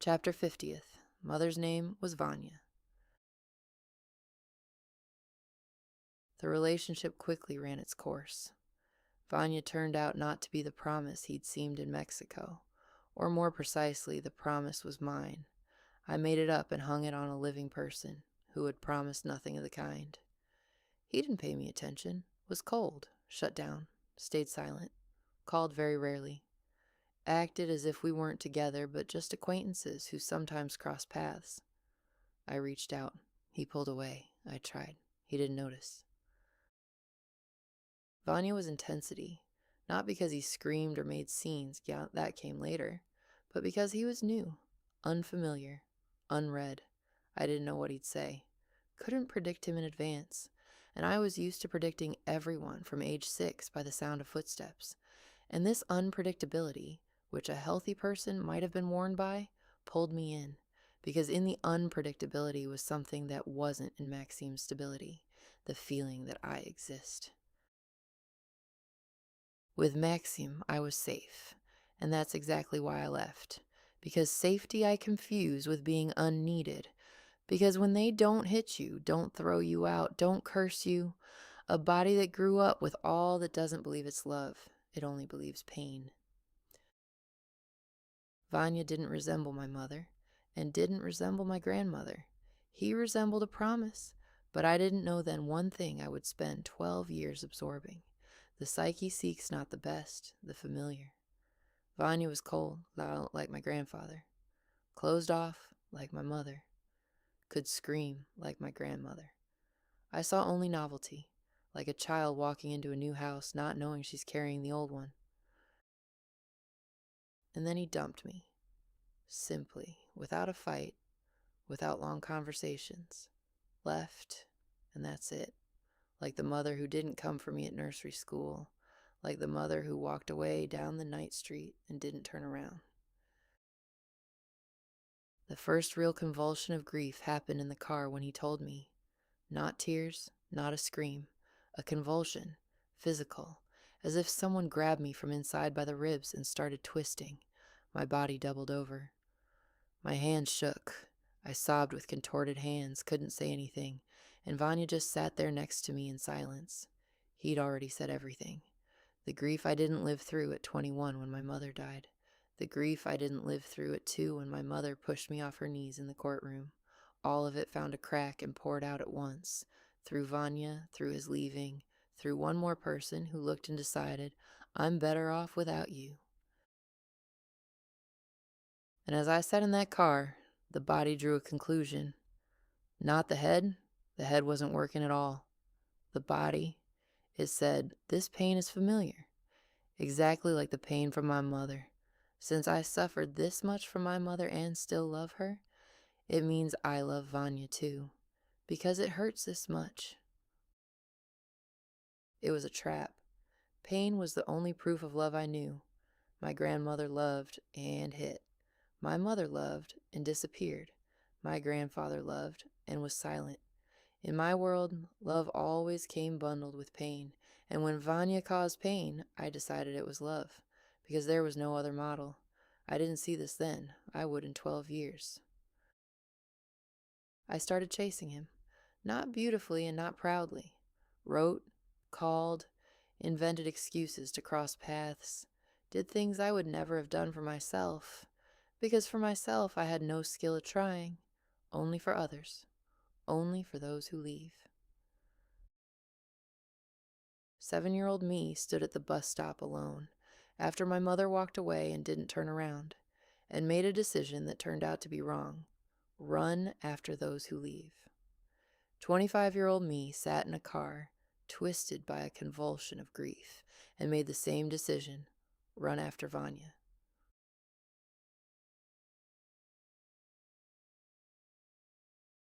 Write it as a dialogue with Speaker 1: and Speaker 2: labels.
Speaker 1: Chapter 50th. Mother's name was Vanya. The relationship quickly ran its course. Vanya turned out not to be the promise he'd seemed in Mexico, or more precisely, the promise was mine. I made it up and hung it on a living person who had promised nothing of the kind. He didn't pay me attention, was cold, shut down, stayed silent, called very rarely, acted as if we weren't together but just acquaintances who sometimes crossed paths. I reached out. He pulled away. I tried. He didn't notice. Vanya was intensity, not because he screamed or made scenes, yeah, that came later, but because he was new, unfamiliar, unread. I didn't know what he'd say, couldn't predict him in advance, and I was used to predicting everyone from age 6 by the sound of footsteps. And this unpredictability, which a healthy person might have been warned by, pulled me in, because in the unpredictability was something that wasn't in Maxime's stability, the feeling that I exist. With Maxime, I was safe, and that's exactly why I left, because safety I confuse with being unneeded, because when they don't hit you, don't throw you out, don't curse you, a body that grew up with all that doesn't believe it's love, it only believes pain. Vanya didn't resemble my mother, and didn't resemble my grandmother. He resembled a promise, but I didn't know then one thing I would spend 12 years absorbing. The psyche seeks not the best, the familiar. Vanya was cold, like my grandfather. Closed off, like my mother. Could scream, like my grandmother. I saw only novelty, like a child walking into a new house not knowing she's carrying the old one. And then he dumped me. Simply, without a fight, without long conversations. Left, and that's it. Like the mother who didn't come for me at nursery school, like the mother who walked away down the night street and didn't turn around. The first real convulsion of grief happened in the car when he told me. Not tears, not a scream, a convulsion, physical, as if someone grabbed me from inside by the ribs and started twisting. My body doubled over. My hands shook. I sobbed with contorted hands, couldn't say anything, and Vanya just sat there next to me in silence. He'd already said everything. The grief I didn't live through at 21 when my mother died. The grief I didn't live through at 2 when my mother pushed me off her knees in the courtroom. All of it found a crack and poured out at once. Through Vanya, through his leaving, through one more person who looked and decided, I'm better off without you. And as I sat in that car, the body drew a conclusion. Not the head. The head wasn't working at all. The body, it said, this pain is familiar. Exactly like the pain from my mother. Since I suffered this much from my mother and still love her, it means I love Vanya too. Because it hurts this much. It was a trap. Pain was the only proof of love I knew. My grandmother loved and hit. My mother loved and disappeared. My grandfather loved and was silent. In my world, love always came bundled with pain, and when Vanya caused pain, I decided it was love, because there was no other model. I didn't see this then. I would in 12 years. I started chasing him, not beautifully and not proudly. Wrote, called, invented excuses to cross paths, did things I would never have done for myself, because for myself I had no skill at trying, only for others, only for those who leave. 7-year-old me stood at the bus stop alone, after my mother walked away and didn't turn around, and made a decision that turned out to be wrong. Run after those who leave. 25-year-old me sat in a car, twisted by a convulsion of grief, and made the same decision. Run after Vanya.